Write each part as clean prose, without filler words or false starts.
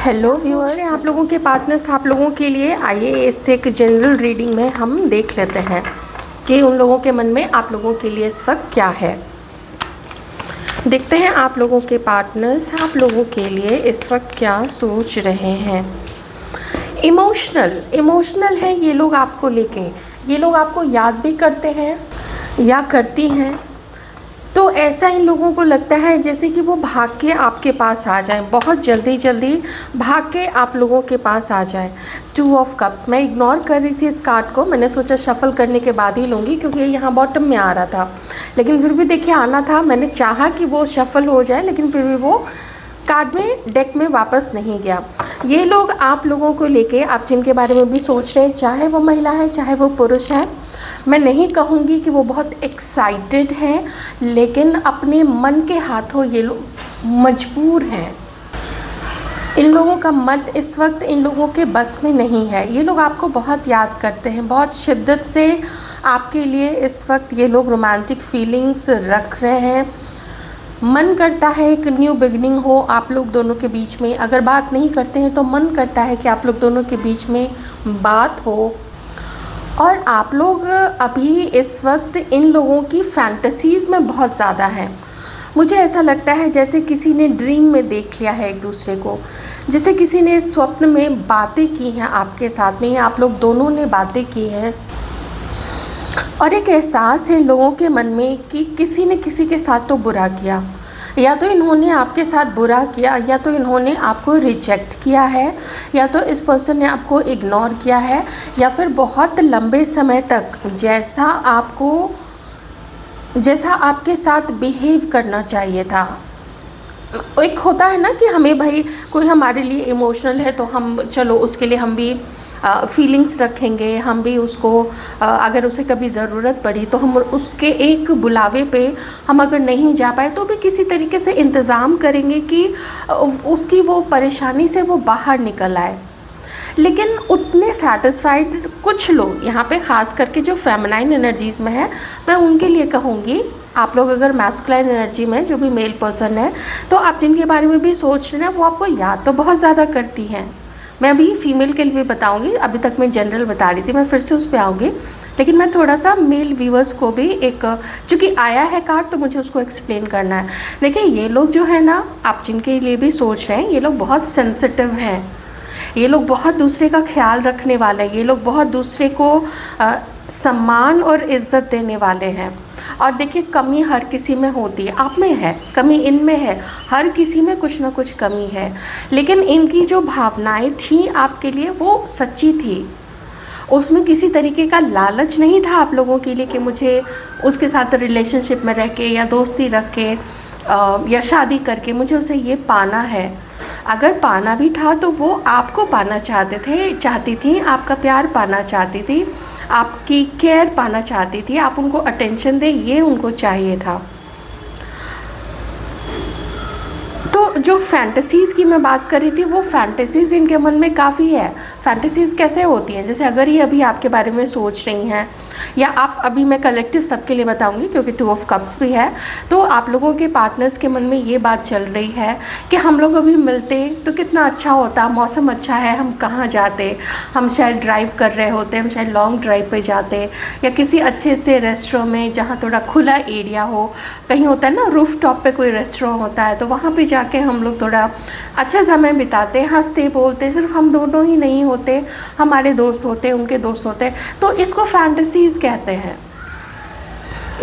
Hello viewers, आप लोगों के पार्टनर्स आप लोगों के लिए आइए इस एक जनरल रीडिंग में हम देख लेते हैं कि उन लोगों के मन में आप लोगों के लिए इस वक्त क्या है। देखते हैं आप लोगों के पार्टनर्स आप लोगों के लिए इस वक्त क्या सोच रहे हैं। इमोशनल है ये लोग आपको लेके, ये लोग आपको याद भी करते हैं या करती हैं। तो ऐसा इन लोगों को लगता है जैसे कि वो भाग के आपके पास आ जाएं, बहुत जल्दी भाग के आप लोगों के पास आ जाएं। 2 ऑफ कप्स, मैं इग्नोर कर रही थी इस कार्ड को, मैंने सोचा शफल करने के बाद ही लूँगी क्योंकि ये यहाँ बॉटम में आ रहा था, लेकिन फिर भी देखिए आना था। मैंने चाहा कि वो शफल हो जाए लेकिन फिर भी वो कार्ड में डेक में वापस नहीं गया। ये लोग आप लोगों को लेके, आप जिनके बारे में भी सोच रहे हैं, चाहे वो महिला है चाहे वो पुरुष है, मैं नहीं कहूँगी कि वो बहुत एक्साइटेड हैं, लेकिन अपने मन के हाथों ये लोग मजबूर हैं। इन लोगों का मन इस वक्त इन लोगों के बस में नहीं है। ये लोग आपको बहुत याद करते हैं, बहुत शिद्दत से आपके लिए इस वक्त ये लोग रोमांटिक फीलिंग्स रख रहे हैं। मन करता है एक न्यू बिगनिंग हो आप लोग दोनों के बीच में। अगर बात नहीं करते हैं तो मन करता है कि आप लोग दोनों के बीच में बात हो। और आप लोग अभी इस वक्त इन लोगों की फैंटेसीज़ में बहुत ज़्यादा हैं। मुझे ऐसा लगता है जैसे किसी ने ड्रीम में देख लिया है एक दूसरे को, जैसे किसी ने स्वप्न में बातें की हैं आपके साथ में, आप लोग दोनों ने बातें की हैं। और एक एहसास है लोगों के मन में कि किसी ने किसी के साथ तो बुरा किया, या तो इन्होंने आपके साथ बुरा किया, या तो इन्होंने आपको रिजेक्ट किया है, या तो इस पर्सन ने आपको इग्नोर किया है, या फिर बहुत लंबे समय तक जैसा आपके साथ बिहेव करना चाहिए था। एक होता है ना कि हमें भाई कोई हमारे लिए इमोशनल है तो हम चलो उसके लिए हम भी फीलिंग्स रखेंगे, हम भी उसको अगर उसे कभी ज़रूरत पड़ी तो हम उसके एक बुलावे पे हम अगर नहीं जा पाए तो भी किसी तरीके से इंतज़ाम करेंगे कि उसकी वो परेशानी से वो बाहर निकल आए। लेकिन उतने सेटिस्फाइड कुछ लोग यहाँ पे ख़ास करके जो फेमिनाइन एनर्जीज़ में है, मैं उनके लिए कहूँगी। आप लोग अगर मैस्कुलाइन एनर्जी में जो भी मेल पर्सन है, तो आप जिनके बारे में भी सोच रहे हैं वो आपको याद तो बहुत ज़्यादा करती हैं। मैं अभी फीमेल के लिए भी बताऊंगी, अभी तक मैं जनरल बता रही थी, मैं फिर से उस पर आऊँगी, लेकिन मैं थोड़ा सा मेल व्यूअर्स को भी चूँकि आया है कार्ड तो मुझे उसको एक्सप्लेन करना है। देखिए ये लोग जो है ना, आप जिनके लिए भी सोच रहे हैं, ये लोग बहुत सेंसिटिव हैं, ये लोग बहुत दूसरे का ख्याल रखने वाले हैं, ये लोग बहुत दूसरे को सम्मान और इज़्ज़त देने वाले हैं। और देखिए कमी हर किसी में होती है, आप में है कमी, इनमें है, हर किसी में कुछ ना कुछ कमी है, लेकिन इनकी जो भावनाएं थी आपके लिए वो सच्ची थी। उसमें किसी तरीके का लालच नहीं था आप लोगों के लिए कि मुझे उसके साथ रिलेशनशिप में रह के या दोस्ती रख के या शादी करके मुझे उसे ये पाना है। अगर पाना भी था तो वो आपको पाना चाहती थी, आपका प्यार पाना चाहती थी, आपकी केयर पाना चाहती थी, आप उनको अटेंशन दें, ये उनको चाहिए था। तो जो फैंटेसीज़ की मैं बात कर रही थी, वो फैंटेसीज़ इनके मन में काफ़ी है। फैंटेसीज़ कैसे होती हैं, जैसे अगर ये अभी आपके बारे में सोच रही हैं, या आप अभी, मैं कलेक्टिव सबके लिए बताऊंगी क्योंकि 2 ऑफ कप्स भी है, तो आप लोगों के पार्टनर्स के मन में ये बात चल रही है कि हम लोग अभी मिलते तो कितना अच्छा होता, मौसम अच्छा है, हम कहाँ जाते, हम शायद ड्राइव कर रहे होते, हम शायद लॉन्ग ड्राइव पे जाते, या किसी अच्छे से रेस्टोरेंट में जहाँ थोड़ा खुला एरिया हो, कहीं होता है ना रूफ टॉप पे कोई रेस्टोरेंट होता है, तो वहाँ पे जाके हम लोग थोड़ा अच्छा समय बिताते, हंसते बोलते, सिर्फ हम दोनों ही नहीं होते, हमारे दोस्त होते, उनके दोस्त होते, तो इसको फैंटेसीज़ कहते हैं।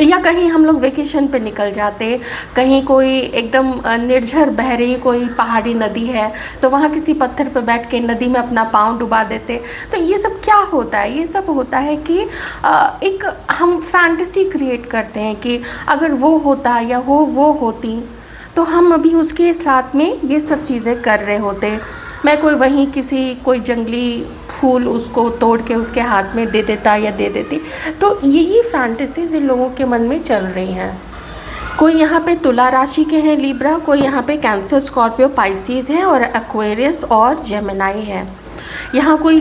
या कहीं हम लोग वेकेशन पे निकल जाते, कहीं कोई एकदम निर्झर बह रही कोई पहाड़ी नदी है तो वहाँ किसी पत्थर पे बैठ के नदी में अपना पाँव डुबा देते। तो ये सब क्या होता है, ये सब होता है कि एक हम फैंटेसी क्रिएट करते हैं कि अगर वो होता या वो होती तो हम अभी उसके साथ में ये सब चीज़ें कर रहे होते। मैं कोई जंगली फूल उसको तोड़ के उसके हाथ में दे देता या दे देती। तो यही फैंटेसीज इन लोगों के मन में चल रही हैं। कोई यहाँ पे तुला राशि के हैं लिब्रा, कोई यहाँ पे कैंसर, स्कॉर्पियो, पाइसिस हैं, और एक्वेरियस और जेमिनाई है। यहाँ कोई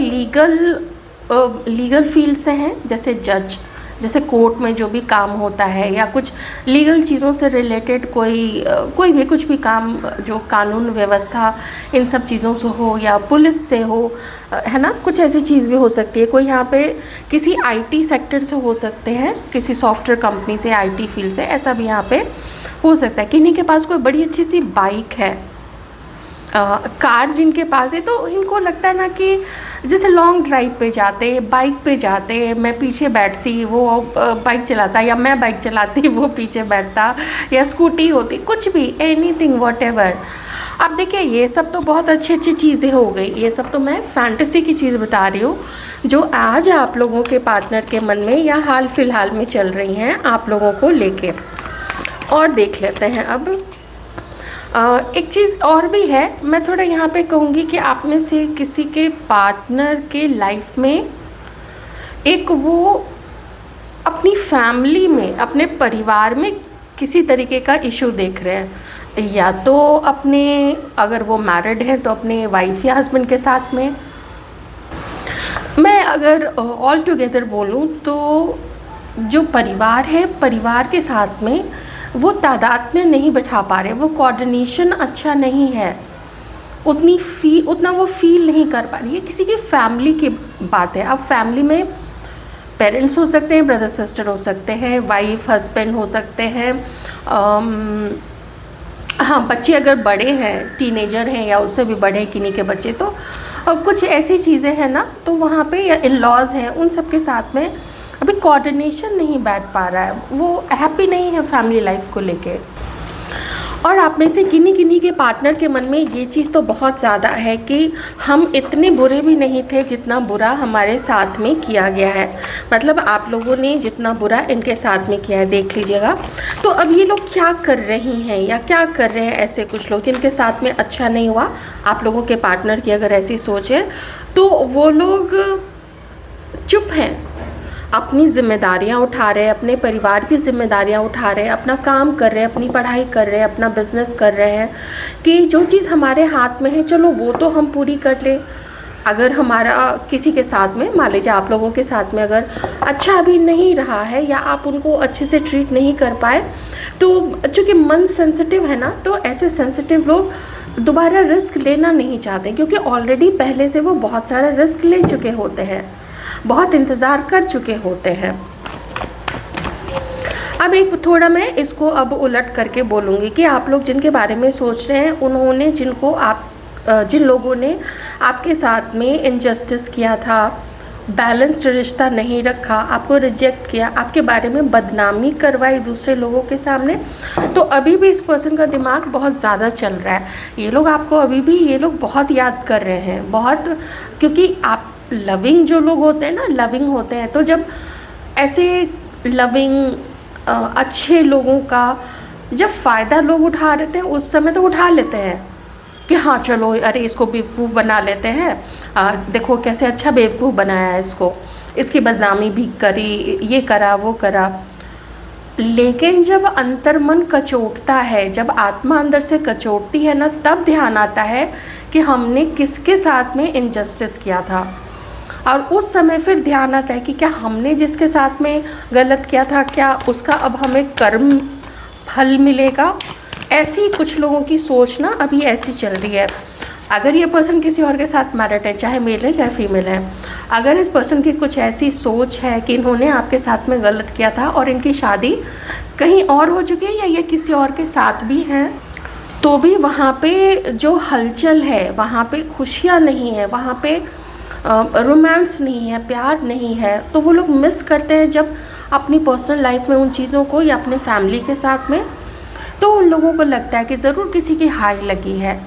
लीगल फील्ड से हैं, जैसे जज, जैसे कोर्ट में जो भी काम होता है या कुछ लीगल चीज़ों से रिलेटेड कोई भी कुछ भी काम जो कानून व्यवस्था इन सब चीज़ों से हो या पुलिस से हो, है ना, कुछ ऐसी चीज़ भी हो सकती है। कोई यहाँ पे किसी आईटी सेक्टर से हो सकते हैं, किसी सॉफ्टवेयर कंपनी से, आईटी फील्ड से, ऐसा भी यहाँ पे हो सकता है। किन्हीं के पास कोई बड़ी अच्छी सी बाइक है, कार जिनके पास है, तो इनको लगता है ना कि जैसे लॉन्ग ड्राइव पे जाते, बाइक पे जाते, मैं पीछे बैठती, वो बाइक चलाता, या मैं बाइक चलाती, वो पीछे बैठता, या स्कूटी होती, कुछ भी, एनीथिंग, व्हाटएवर। अब देखिए ये सब तो बहुत अच्छी अच्छी चीज़ें हो गई, ये सब तो मैं फैंटेसी की चीज़ बता रही हूँ जो आज आप लोगों के पार्टनर के मन में या हाल फिलहाल में चल रही हैं आप लोगों को लेके। और देख लेते हैं अब एक चीज़ और भी है, मैं थोड़ा यहाँ पे कहूँगी कि आप में से किसी के पार्टनर के लाइफ में एक वो अपनी फैमिली में, अपने परिवार में किसी तरीके का इशू देख रहे हैं, या तो अपने, अगर वो मैरिड है तो अपने वाइफ या हस्बैंड के साथ में। मैं अगर ऑल टुगेदर बोलूँ तो जो परिवार है, परिवार के साथ में वो तादाद में नहीं बैठा पा रहे, वो कोऑर्डिनेशन अच्छा नहीं है, उतना वो फील नहीं कर पा रही है। किसी की फैमिली की बात है। अब फैमिली में पेरेंट्स हो सकते हैं, ब्रदर सिस्टर हो सकते हैं, वाइफ हस्बैंड हो सकते हैं, हाँ बच्चे अगर बड़े हैं, टीनेजर हैं या उससे भी बड़े किन्हीं के बच्चे, तो कुछ ऐसी चीज़ें हैं ना, तो वहाँ पे या इन लॉज हैं, उन सब के साथ में अभी कोऑर्डिनेशन नहीं बैठ पा रहा है, वो हैप्पी नहीं है फैमिली लाइफ को लेके। और आप में से किन्हीं किन्हीं के पार्टनर के मन में ये चीज़ तो बहुत ज़्यादा है कि हम इतने बुरे भी नहीं थे जितना बुरा हमारे साथ में किया गया है, मतलब आप लोगों ने जितना बुरा इनके साथ में किया है, देख लीजिएगा। तो अब ये लोग क्या कर रही हैं या क्या कर रहे हैं, ऐसे कुछ लोग जिनके साथ में अच्छा नहीं हुआ, आप लोगों के पार्टनर की अगर ऐसी सोच है तो वो लोग चुप हैं, अपनी जिम्मेदारियां उठा रहे हैं, अपने परिवार की जिम्मेदारियां उठा रहे हैं, अपना काम कर रहे हैं, अपनी पढ़ाई कर रहे हैं, अपना बिजनेस कर रहे हैं कि जो चीज़ हमारे हाथ में है चलो वो तो हम पूरी कर लें। अगर हमारा किसी के साथ में, मान लीजिए आप लोगों के साथ में अगर अच्छा अभी नहीं रहा है या आप उनको अच्छे से ट्रीट नहीं कर पाए, तो चूँकि मन सेंसिटिव है ना, तो ऐसे सेंसिटिव लोग दोबारा रिस्क लेना नहीं चाहते, क्योंकि ऑलरेडी पहले से वो बहुत सारा रिस्क ले चुके होते हैं, बहुत इंतज़ार कर चुके होते हैं। अब एक थोड़ा मैं इसको अब उलट करके बोलूँगी कि आप लोग जिनके बारे में सोच रहे हैं, उन्होंने जिन लोगों ने आपके साथ में इनजस्टिस किया था, बैलेंस्ड रिश्ता नहीं रखा, आपको रिजेक्ट किया, आपके बारे में बदनामी करवाई दूसरे लोगों के सामने, तो अभी भी इस पर्सन का दिमाग बहुत ज़्यादा चल रहा है। ये लोग आपको अभी भी, ये लोग बहुत याद कर रहे हैं, बहुत, क्योंकि आप लविंग जो लोग होते हैं ना, लविंग होते हैं, तो जब ऐसे लविंग अच्छे लोगों का जब फ़ायदा लोग उठा लेते हैं, उस समय तो उठा लेते हैं कि हाँ चलो अरे इसको बेवकूफ़ बना लेते हैं, देखो कैसे अच्छा बेवकूफ़ बनाया है इसको, इसकी बदनामी भी करी, ये करा वो करा। लेकिन जब अंतर्मन कचोटता है, जब आत्मा अंदर से कचोटती है ना, तब ध्यान आता है कि हमने किसके साथ में इनजस्टिस किया था, और उस समय फिर ध्यान आता है कि क्या हमने जिसके साथ में गलत किया था, क्या उसका अब हमें कर्म फल मिलेगा। ऐसी कुछ लोगों की सोच ना अभी ऐसी चल रही है। अगर ये पर्सन किसी और के साथ मैरिड है, चाहे मेल है चाहे फीमेल है, अगर इस पर्सन की कुछ ऐसी सोच है कि इन्होंने आपके साथ में गलत किया था और इनकी शादी कहीं और हो चुकी है या ये किसी और के साथ भी हैं, तो भी वहाँ पे जो हलचल है, वहाँ पे खुशियाँ नहीं है, वहाँ पे रोमांस नहीं है, प्यार नहीं है, तो वो लोग मिस करते हैं जब अपनी पर्सनल लाइफ में उन चीज़ों को, या अपने फैमिली के साथ में, तो उन लोगों को लगता है कि ज़रूर किसी की हाई लगी है,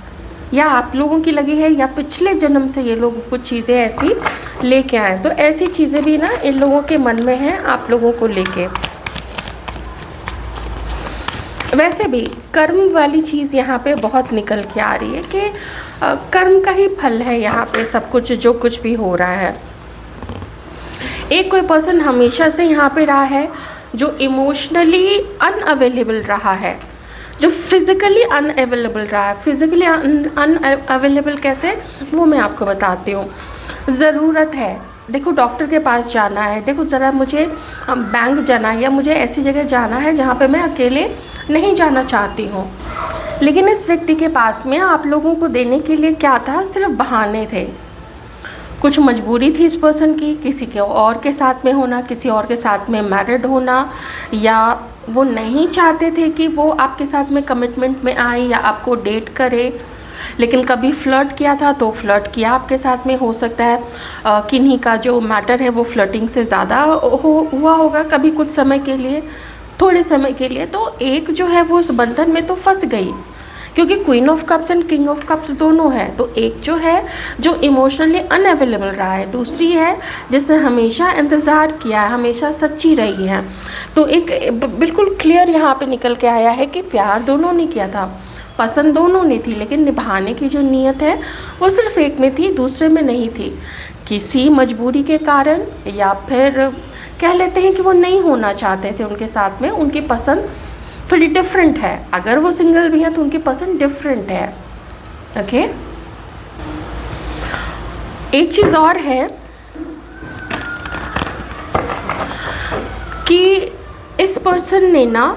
या आप लोगों की लगी है, या पिछले जन्म से ये लोग कुछ चीज़ें ऐसी लेके आए। तो ऐसी चीज़ें भी ना इन लोगों के मन में हैं आप लोगों को लेके। वैसे भी कर्म वाली चीज़ यहाँ पे बहुत निकल के आ रही है कि कर्म का ही फल है यहाँ पे सब कुछ, जो कुछ भी हो रहा है। एक कोई पर्सन हमेशा से यहाँ पे रहा है जो इमोशनली अनअवेलेबल रहा है, जो फिज़िकली अनअवेलेबल रहा है। फिज़िकली अनअवेलेबल कैसे, वो मैं आपको बताती हूँ। ज़रूरत है देखो डॉक्टर के पास जाना है, देखो ज़रा मुझे बैंक जाना है, या मुझे ऐसी जगह जाना है जहाँ पे मैं अकेले नहीं जाना चाहती हूँ। लेकिन इस व्यक्ति के पास में आप लोगों को देने के लिए क्या था, सिर्फ बहाने थे। कुछ मजबूरी थी इस पर्सन की, किसी के और के साथ में होना, किसी और के साथ में मैरिड होना, या वो नहीं चाहते थे कि वो आपके साथ में कमिटमेंट में आए या आपको डेट करे। लेकिन कभी फ्लर्ट किया था तो फ्लर्ट किया आपके साथ में, हो सकता है किन्हीं का जो मैटर है वो फ्लर्टिंग से ज़्यादा हुआ होगा कभी कुछ समय के लिए, थोड़े समय के लिए। तो एक जो है वो उस बंधन में तो फंस गई, क्योंकि queen of cups and king of cups दोनों है। तो एक जो है जो इमोशनली अनअवेलेबल रहा है, दूसरी है जिसने हमेशा इंतज़ार किया है, हमेशा सच्ची रही है। तो एक बिल्कुल क्लियर यहाँ पे निकल के आया है कि प्यार दोनों ने किया था, पसंद दोनों ने थी, लेकिन निभाने की जो नीयत है वो सिर्फ एक में थी, दूसरे में नहीं थी। किसी मजबूरी के कारण, या फिर कह लेते हैं कि वो नहीं होना चाहते थे उनके साथ में, उनकी पसंद थोड़ी डिफरेंट है। अगर वो सिंगल भी है तो उनकी पसंद डिफरेंट है। ओके, एक चीज़ और है कि इस पर्सन ने ना,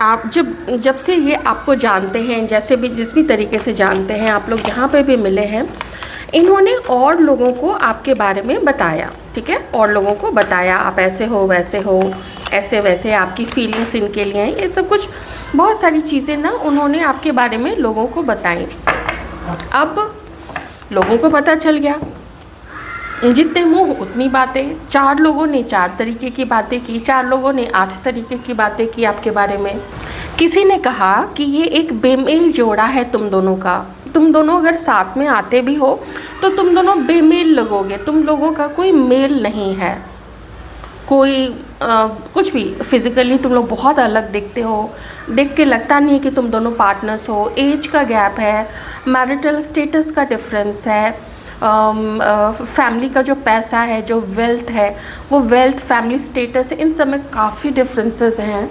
आप जब से ये आपको जानते हैं, जैसे भी जिस भी तरीके से जानते हैं, आप लोग जहाँ पे भी मिले हैं, इन्होंने और लोगों को आपके बारे में बताया। ठीक है, और लोगों को बताया आप ऐसे हो, वैसे हो, ऐसे वैसे, आपकी फीलिंग्स इनके लिए हैं, ये सब कुछ बहुत सारी चीज़ें ना उन्होंने आपके बारे में लोगों को बताई। अब लोगों को पता चल गया, जितने मुंह उतनी बातें। 4 लोगों ने 4 तरीके की बातें की, 4 लोगों ने 8 तरीके की बातें की आपके बारे में। किसी ने कहा कि ये एक बेमेल जोड़ा है तुम दोनों का, तुम दोनों अगर साथ में आते भी हो तो तुम दोनों बेमेल लगोगे, तुम लोगों का कोई मेल नहीं है, कोई कुछ भी फिज़िकली तुम लोग बहुत अलग दिखते हो, देख के लगता नहीं है कि तुम दोनों पार्टनर्स हो। एज का गैप है, मैरिटल स्टेटस का डिफरेंस है, फैमिली का जो पैसा है, जो वेल्थ है, वो वेल्थ फैमिली स्टेटस है, इन सब में काफ़ी डिफरेंसेस हैं।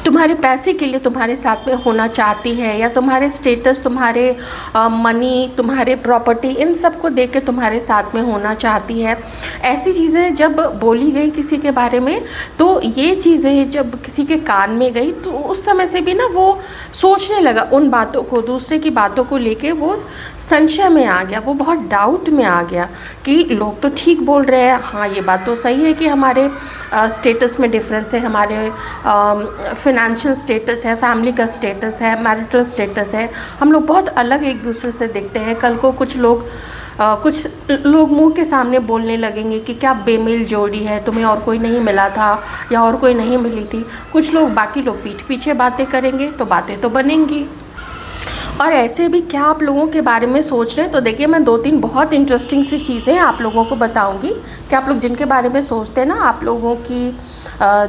तुम्हारे पैसे के लिए तुम्हारे साथ में होना चाहती है, या तुम्हारे स्टेटस, तुम्हारे मनी, तुम्हारे प्रॉपर्टी, इन सब को देख के तुम्हारे साथ में होना चाहती है। ऐसी चीज़ें जब बोली गई किसी के बारे में, तो ये चीज़ें जब किसी के कान में गई तो उस समय से भी ना वो सोचने लगा उन बातों को, दूसरे की बातों को लेके वो संशय में आ गया, वो बहुत डाउट में आ गया कि लोग तो ठीक बोल रहे हैं, हाँ ये बात तो सही है कि हमारे स्टेटस में डिफरेंस है, हमारे फिनेंशियल स्टेटस है, फैमिली का स्टेटस है, मैरिटल स्टेटस है, हम लोग बहुत अलग एक दूसरे से दिखते हैं। कल को कुछ लोग मुंह के सामने बोलने लगेंगे कि क्या बेमेल जोड़ी है, तुम्हें और कोई नहीं मिला था या और कोई नहीं मिली थी। कुछ लोग, बाकी लोग पीठ पीछे बातें करेंगे, तो बातें तो बनेंगी। और ऐसे भी क्या आप लोगों के बारे में सोच रहे हैं, तो देखिए मैं 2-3 बहुत इंटरेस्टिंग सी चीज़ें आप लोगों को बताऊंगी कि आप लोग जिनके बारे में सोचते हैं ना, आप लोगों की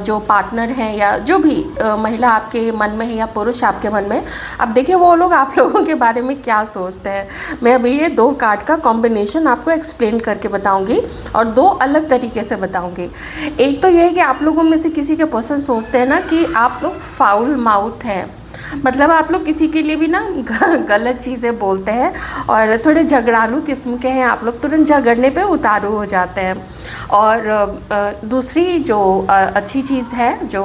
जो पार्टनर हैं या जो भी महिला आपके मन में है या पुरुष आपके मन में, अब देखिए वो लोग आप लोगों के बारे में क्या सोचते हैं। मैं अभी ये 2 कार्ड का कॉम्बिनेशन आपको एक्सप्लेन करके बताऊंगी और 2 अलग तरीके से बताऊंगी। एक तो ये है कि आप लोगों में से किसी के पर्सन सोचते हैं ना कि आप लोग फाउल माउथ हैं, मतलब आप लोग किसी के लिए भी ना गलत चीज़ें बोलते हैं और थोड़े झगड़ालू किस्म के हैं आप लोग, तुरंत झगड़ने पे उतारू हो जाते हैं। और दूसरी जो अच्छी चीज़ है, जो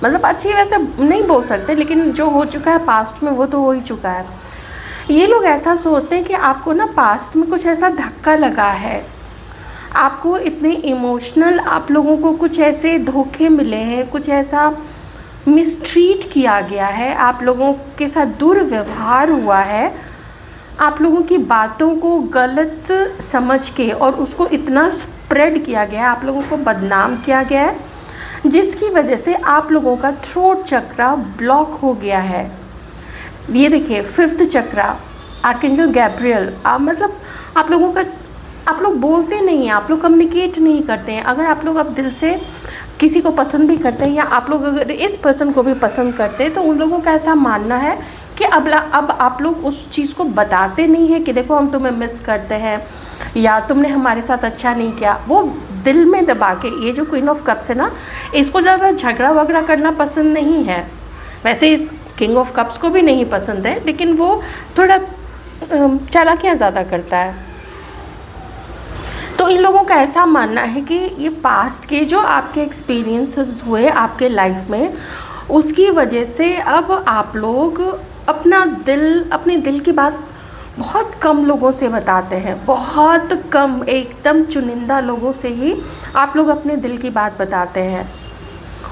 मतलब अच्छी वैसे नहीं बोल सकते, लेकिन जो हो चुका है पास्ट में वो तो हो ही चुका है। ये लोग ऐसा सोचते हैं कि आपको ना पास्ट में कुछ ऐसा धक्का लगा है, आपको इतने इमोशनल, आप लोगों को कुछ ऐसे धोखे मिले हैं, कुछ ऐसा मिसट्रीट किया गया है, आप लोगों के साथ दुर्व्यवहार हुआ है, आप लोगों की बातों को गलत समझ के और उसको इतना स्प्रेड किया गया है, आप लोगों को बदनाम किया गया है, जिसकी वजह से आप लोगों का थ्रोट चक्रा ब्लॉक हो गया है। ये देखिए 5th चक्रा, आर्कएंजल गैब्रियल, मतलब आप लोगों का, आप लोग बोलते नहीं हैं, आप लोग कम्युनिकेट नहीं करते हैं। अगर आप लोग अब दिल से किसी को पसंद भी करते हैं, या आप लोग अगर इस पर्सन को भी पसंद करते हैं, तो उन लोगों का ऐसा मानना है कि अब आप लोग उस चीज़ को बताते नहीं हैं कि देखो हम तुम्हें मिस करते हैं या तुमने हमारे साथ अच्छा नहीं किया। वो दिल में दबा के, ये जो क्वीन ऑफ कप्स है ना, इसको ज़्यादा झगड़ा वगड़ा करना पसंद नहीं है। वैसे इस किंग ऑफ कप्स को भी नहीं पसंद है, लेकिन वो थोड़ा चालाकियाँ ज़्यादा करता है। तो तो इन लोगों का ऐसा मानना है कि ये पास्ट के जो आपके एक्सपीरियंसेस हुए आपके लाइफ में, उसकी वजह से अब आप लोग अपने दिल की बात बहुत कम लोगों से बताते हैं, बहुत कम, एकदम चुनिंदा लोगों से ही आप लोग अपने दिल की बात बताते हैं।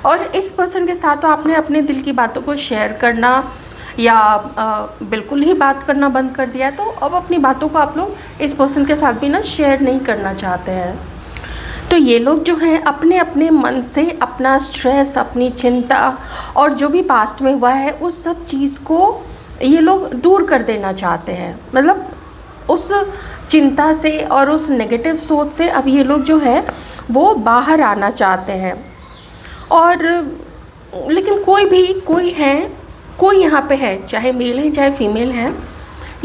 और इस पर्सन के साथ तो आपने अपने दिल की बातों को शेयर करना या बिल्कुल ही बात करना बंद कर दिया है, तो अब अपनी बातों को आप लोग इस पर्सन के साथ भी ना शेयर नहीं करना चाहते हैं। तो ये लोग जो हैं अपने अपने मन से अपना स्ट्रेस, अपनी चिंता और जो भी पास्ट में हुआ है उस सब चीज़ को ये लोग दूर कर देना चाहते हैं। मतलब उस चिंता से और उस नेगेटिव सोच से अब ये लोग जो है वो बाहर आना चाहते हैं। और लेकिन कोई यहाँ पे है, चाहे मेल है चाहे फीमेल है,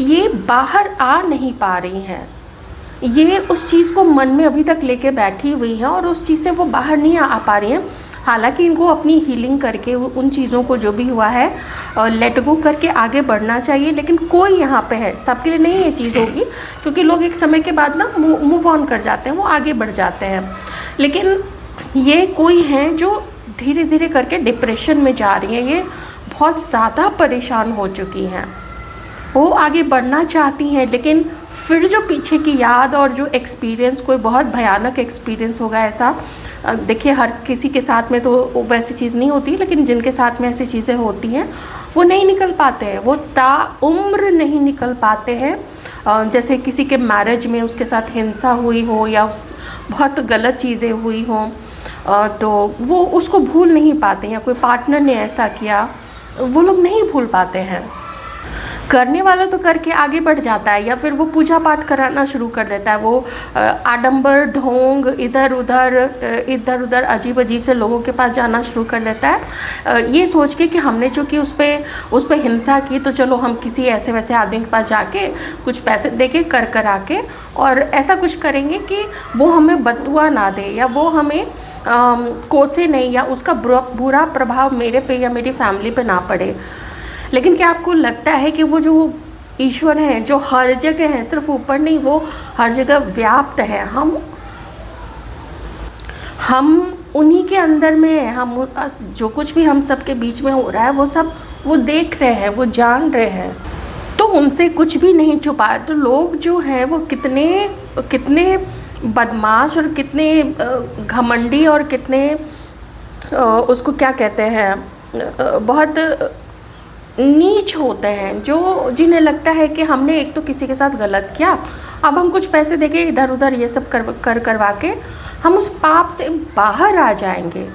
ये बाहर आ नहीं पा रही हैं। ये उस चीज़ को मन में अभी तक लेके बैठी हुई है और उस चीज़ से वो बाहर नहीं आ पा रही हैं। हालांकि इनको अपनी हीलिंग करके उन चीज़ों को जो भी हुआ है लेट गो करके आगे बढ़ना चाहिए, लेकिन कोई यहाँ पे है, सबके लिए नहीं ये चीज़ होगी, क्योंकि लोग एक समय के बाद ना मूव ऑन कर जाते हैं, वो आगे बढ़ जाते हैं। लेकिन ये कोई हैं जो धीरे धीरे करके डिप्रेशन में जा रही हैं, ये बहुत ज़्यादा परेशान हो चुकी हैं, वो आगे बढ़ना चाहती हैं, लेकिन फिर जो पीछे की याद और जो एक्सपीरियंस, कोई बहुत भयानक एक्सपीरियंस होगा ऐसा। देखिए हर किसी के साथ में तो वैसी चीज़ नहीं होती, लेकिन जिनके साथ में ऐसी चीज़ें होती हैं वो नहीं निकल पाते हैं, वो ताउम्र नहीं निकल पाते हैं। जैसे किसी के मैरिज में उसके साथ हिंसा हुई हो या बहुत गलत चीज़ें हुई हों, तो वो उसको भूल नहीं पाते, या कोई पार्टनर ने ऐसा किया वो लोग नहीं भूल पाते हैं। करने वाला तो करके आगे बढ़ जाता है, या फिर वो पूजा पाठ कराना शुरू कर देता है, वो आडंबर ढोंग इधर उधर अजीब से लोगों के पास जाना शुरू कर देता है, ये सोच के कि हमने चूँकि उस पर हिंसा की, तो चलो हम किसी ऐसे वैसे आदमी के पास जाके कुछ पैसे दे के कर आके और ऐसा कुछ करेंगे कि वो हमें बददुआ ना दे, या वो हमें कोसे नहीं, या उसका बुरा प्रभाव मेरे पे या मेरी फैमिली पे ना पड़े। लेकिन क्या आपको लगता है कि वो जो ईश्वर हैं, जो हर जगह हैं, सिर्फ ऊपर नहीं, वो हर जगह व्याप्त है, हम उन्हीं के अंदर में हैं। हम जो कुछ भी हम सब के बीच में हो रहा है वो सब वो देख रहे हैं, वो जान रहे हैं, तो उनसे कुछ भी नहीं छुपा। तो लोग जो हैं वो कितने बदमाश और कितने घमंडी और कितने उसको क्या कहते हैं, बहुत नीच होते हैं, जो जिन्हें लगता है कि हमने एक तो किसी के साथ गलत किया, अब हम कुछ पैसे देके इधर उधर ये सब करवा के हम उस पाप से बाहर आ जाएंगे।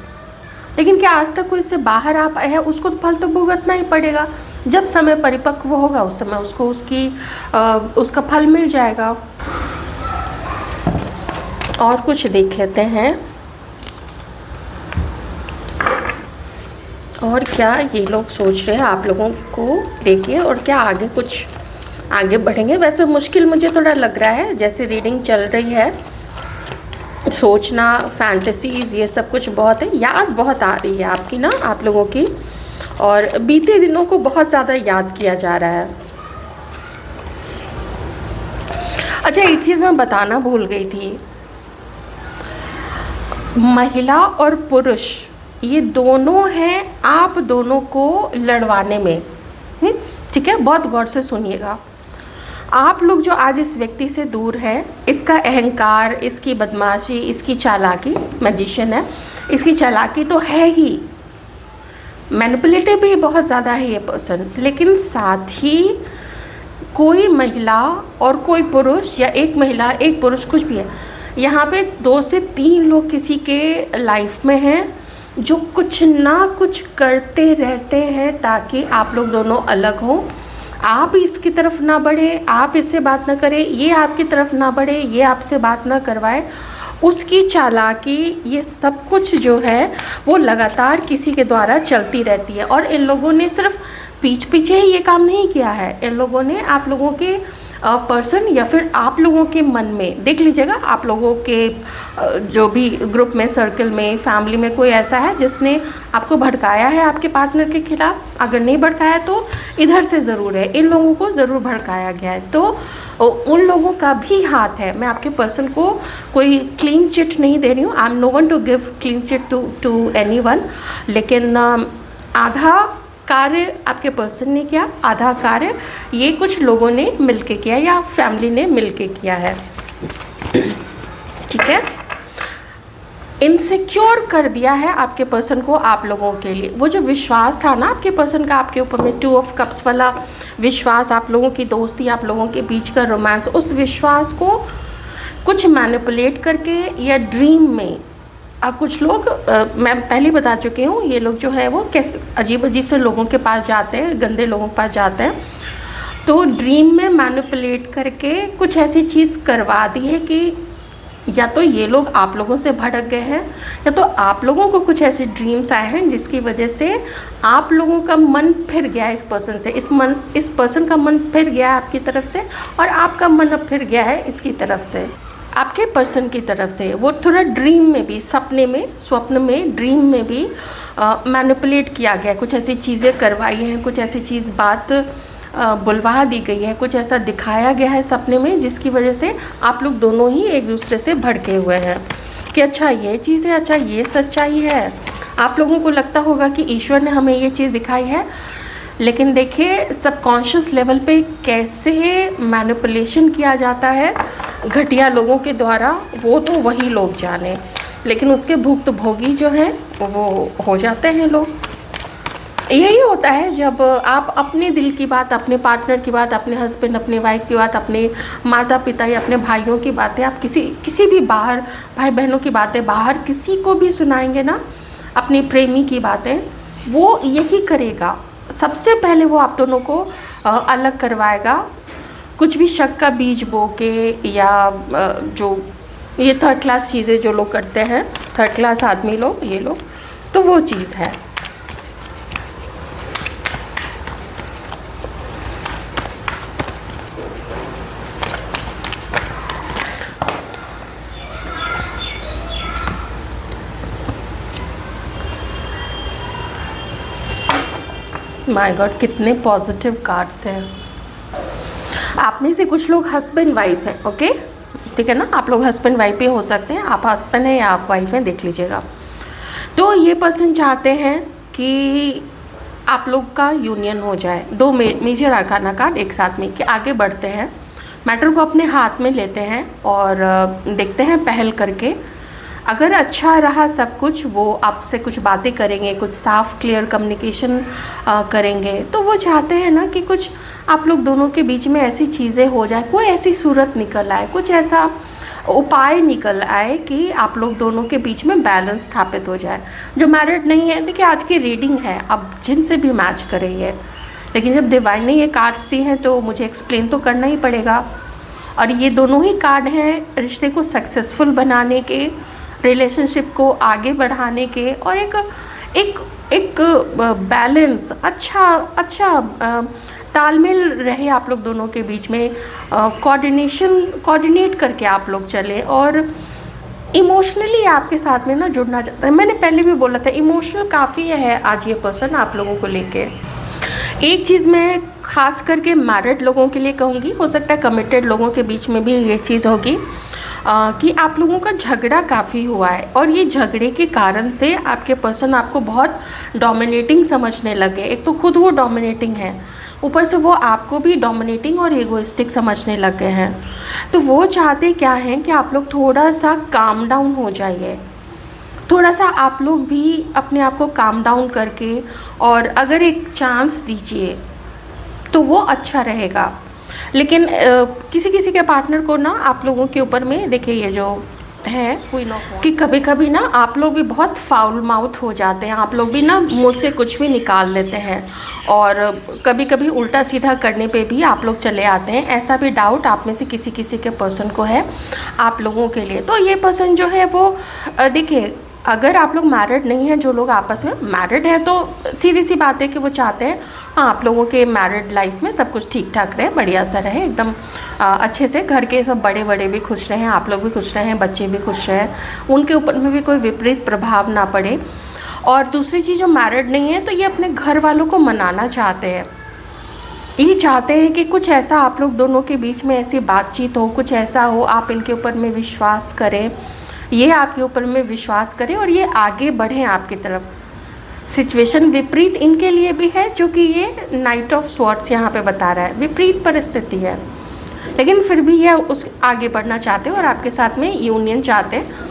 लेकिन क्या आज तक कोई इससे बाहर आ पाया है? उसको फल तो भुगतना ही पड़ेगा। जब समय परिपक्व होगा उस समय उसको उसका फल मिल जाएगा। और कुछ देख लेते हैं और क्या ये लोग सोच रहे हैं आप लोगों को लेके, और क्या आगे बढ़ेंगे। वैसे मुश्किल मुझे थोड़ा लग रहा है, जैसे रीडिंग चल रही है, सोचना, फैंटेसीज़, ये सब कुछ बहुत है। याद बहुत आ रही है आपकी ना, आप लोगों की, और बीते दिनों को बहुत ज़्यादा याद किया जा रहा है। अच्छा, एक चीज़ मैं बताना भूल गई थी, महिला और पुरुष ये दोनों हैं आप दोनों को लड़वाने में। ठीक है, बहुत गौर से सुनिएगा। आप लोग जो आज इस व्यक्ति से दूर है, इसका अहंकार, इसकी बदमाशी, इसकी चालाकी, मैजिशियन है, इसकी चालाकी तो है ही, मैनिपुलेटिव भी बहुत ज़्यादा है ये पर्सन, लेकिन साथ ही कोई महिला और कोई पुरुष, या एक महिला एक पुरुष, कुछ भी है, यहाँ पे 2 से 3 लोग किसी के लाइफ में हैं जो कुछ ना कुछ करते रहते हैं ताकि आप लोग दोनों अलग हों। आप इसकी तरफ ना बढ़े, आप इससे बात ना करें, ये आपकी तरफ ना बढ़े, ये आपसे बात ना करवाए। उसकी चालाकी, ये सब कुछ जो है वो लगातार किसी के द्वारा चलती रहती है। और इन लोगों ने सिर्फ पीठ पीछे ही ये काम नहीं किया है, इन लोगों ने आप लोगों के पर्सन या फिर आप लोगों के मन में देख लीजिएगा, आप लोगों के जो भी ग्रुप में, सर्कल में, फैमिली में कोई ऐसा है जिसने आपको भड़काया है आपके पार्टनर के खिलाफ। अगर नहीं भड़काया तो इधर से ज़रूर है, इन लोगों को ज़रूर भड़काया गया है, तो उन लोगों का भी हाथ है। मैं आपके पर्सन को कोई क्लीन चिट नहीं दे रही हूँ, I am no one to give clean chit to anyone, लेकिन आधा कार्य आपके पर्सन ने किया, आधा कार्य ये कुछ लोगों ने मिलके किया या फैमिली ने मिलके किया है। ठीक है, इनसिक्योर कर दिया है आपके पर्सन को आप लोगों के लिए। वो जो विश्वास था ना आपके पर्सन का आपके ऊपर में, 2 ऑफ कप्स वाला विश्वास, आप लोगों की दोस्ती, आप लोगों के बीच का रोमांस, उस विश्वास को कुछ मैनिपुलेट करके या ड्रीम में कुछ लोग, मैं पहले बता चुकी हूँ, ये लोग जो है वो कैसे अजीब अजीब से लोगों के पास जाते हैं, गंदे लोगों के पास जाते हैं, तो ड्रीम में मैनिपुलेट करके कुछ ऐसी चीज़ करवा दी है कि या तो ये लोग आप लोगों से भड़क गए हैं, या तो आप लोगों को कुछ ऐसे ड्रीम्स आए हैं जिसकी वजह से आप लोगों का मन फिर गया है इस पर्सन से, इस पर्सन का मन फिर गया है आपकी तरफ से, और आपका मन अब फिर गया है इसकी तरफ से, आपके पर्सन की तरफ से। वो थोड़ा ड्रीम में भी, सपने में, स्वप्न में, ड्रीम में भी मैनिपुलेट किया गया, कुछ ऐसी चीज़ें करवाई हैं, कुछ ऐसी चीज़ बात बुलवा दी गई है, कुछ ऐसा दिखाया गया है सपने में जिसकी वजह से आप लोग दोनों ही एक दूसरे से भड़के हुए हैं कि अच्छा ये चीज़ है, अच्छा ये सच्चाई है। आप लोगों को लगता होगा कि ईश्वर ने हमें ये चीज़ दिखाई है, लेकिन देखिए सबकॉन्शियस लेवल पे कैसे मैनिपुलेशन किया जाता है घटिया लोगों के द्वारा, वो तो वही लोग जाने, लेकिन उसके भुक्तभोगी जो हैं वो हो जाते हैं लोग। यही होता है जब आप अपने दिल की बात, अपने पार्टनर की बात, अपने हस्बैंड, अपने वाइफ की बात, अपने माता पिता या अपने भाइयों की बातें, आप किसी भी बाहर भाई बहनों की बातें बाहर किसी को भी सुनाएंगे ना, अपने प्रेमी की बातें, वो यही करेगा। सबसे पहले वो आप दोनों को अलग करवाएगा, कुछ भी शक का बीज बो के, या जो ये थर्ड क्लास चीज़ें जो लोग करते हैं, थर्ड क्लास आदमी लोग, ये लोग, तो वो चीज़ है। माय गॉड, कितने पॉजिटिव कार्ड्स हैं। आप में से कुछ लोग हस्बैंड वाइफ हैं, ओके, ठीक है ना, आप लोग हस्बैंड वाइफ भी हो सकते हैं, आप हस्बैंड हैं या आप वाइफ हैं, देख लीजिएगा। तो ये पर्सन चाहते हैं कि आप लोग का यूनियन हो जाए। 2 मेजर आर्काना कार्ड एक साथ में कि आगे बढ़ते हैं, मैटर को अपने हाथ में लेते हैं और देखते हैं पहल करके। अगर अच्छा रहा सब कुछ, वो आपसे कुछ बातें करेंगे, कुछ साफ क्लियर कम्युनिकेशन करेंगे, तो वो चाहते हैं ना कि कुछ आप लोग दोनों के बीच में ऐसी चीज़ें हो जाए, कोई ऐसी सूरत निकल आए, कुछ ऐसा उपाय निकल आए कि आप लोग दोनों के बीच में बैलेंस स्थापित हो जाए। जो मैरिड नहीं है, देखिए आज की रीडिंग है, अब जिनसे भी मैच करेंगे, लेकिन जब डिवाइन ने ये कार्ड्स दी हैं तो मुझे एक्सप्लेन तो करना ही पड़ेगा। और ये दोनों ही कार्ड हैं रिश्ते को सक्सेसफुल बनाने के, रिलेशनशिप को आगे बढ़ाने के, और एक बैलेंस, अच्छा तालमेल रहे आप लोग दोनों के बीच में, कोऑर्डिनेट करके आप लोग चले, और इमोशनली आपके साथ में ना जुड़ना चाहता है। मैंने पहले भी बोला था इमोशनल काफ़ी है आज ये पर्सन आप लोगों को लेके। एक चीज़ मैं खास करके मैरिड लोगों के लिए कहूँगी, हो सकता है कमिटेड लोगों के बीच में भी ये चीज़ होगी कि आप लोगों का झगड़ा काफ़ी हुआ है, और ये झगड़े के कारण से आपके पर्सन आपको बहुत डोमिनेटिंग समझने लगे। एक तो खुद वो डोमिनेटिंग है, ऊपर से वो आपको भी डोमिनेटिंग और एगोइस्टिक समझने लग गए हैं। तो वो चाहते क्या हैं कि आप लोग थोड़ा सा काम डाउन हो जाइए, थोड़ा सा आप लोग भी अपने आप को काम डाउन करके, और अगर एक चांस दीजिए तो वो अच्छा रहेगा। लेकिन किसी किसी के पार्टनर को ना आप लोगों के ऊपर में, देखिए ये जो है कि कभी कभी ना आप लोग भी बहुत फाउल माउथ हो जाते हैं, आप लोग भी ना मुँह से कुछ भी निकाल देते हैं, और कभी कभी उल्टा सीधा करने पे भी आप लोग चले आते हैं। ऐसा भी डाउट आप में से किसी किसी के पर्सन को है आप लोगों के लिए। तो ये पर्सन जो है वो देखिए अगर आप लोग मैरिड नहीं हैं, जो लोग आपस में मैरिड हैं, तो सीधी सी बात है कि वो चाहते हैं हाँ आप लोगों के मैरिड लाइफ में सब कुछ ठीक ठाक रहे, बढ़िया सा रहे, एकदम अच्छे से, घर के सब बड़े बड़े भी खुश रहें, आप लोग भी खुश रहें, बच्चे भी खुश रहें, उनके ऊपर में भी कोई विपरीत प्रभाव ना पड़े। और दूसरी चीज़, जो मैरिड नहीं है तो ये अपने घर वालों को मनाना चाहते हैं, ये चाहते हैं कि कुछ ऐसा आप लोग दोनों के बीच में ऐसी बातचीत हो, कुछ ऐसा हो, आप इनके ऊपर में विश्वास करें, ये आपके ऊपर में विश्वास करें और ये आगे बढ़ें आपकी तरफ। सिचुएशन विपरीत इनके लिए भी है, जो कि ये नाइट ऑफ स्वॉर्ड्स यहाँ पे बता रहा है, विपरीत परिस्थिति है, लेकिन फिर भी ये उस आगे बढ़ना चाहते हैं और आपके साथ में यूनियन चाहते हैं।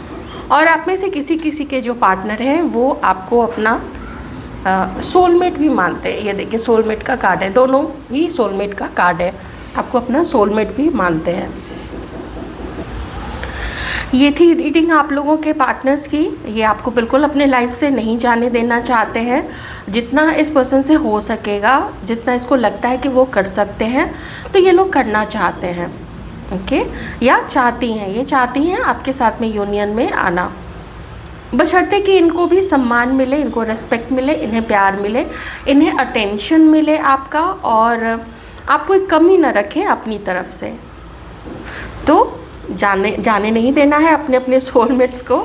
और आप में से किसी किसी के जो पार्टनर हैं वो आपको अपना सोलमेट भी मानते हैं। ये देखिए सोलमेट का कार्ड है, दोनों ही सोलमेट का कार्ड है, आपको अपना सोलमेट भी मानते हैं। ये थी रीडिंग आप लोगों के पार्टनर्स की। ये आपको बिल्कुल अपने लाइफ से नहीं जाने देना चाहते हैं, जितना इस पर्सन से हो सकेगा, जितना इसको लगता है कि वो कर सकते हैं, तो ये लोग करना चाहते हैं। ओके, या चाहती हैं, ये चाहती हैं आपके साथ में यूनियन में आना, बशर्ते कि इनको भी सम्मान मिले, इनको रिस्पेक्ट मिले, इन्हें प्यार मिले, इन्हें अटेंशन मिले आपका, और आप कोई कमी ना रखें अपनी तरफ से। तो जाने नहीं देना है अपने अपने सोलमेट्स को।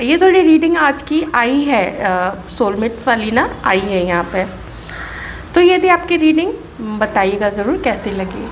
ये थोड़ी रीडिंग आज की आई है, सोलमेट्स वाली ना आई है यहाँ पे। तो ये थी आपकी रीडिंग, बताइएगा ज़रूर कैसी लगी।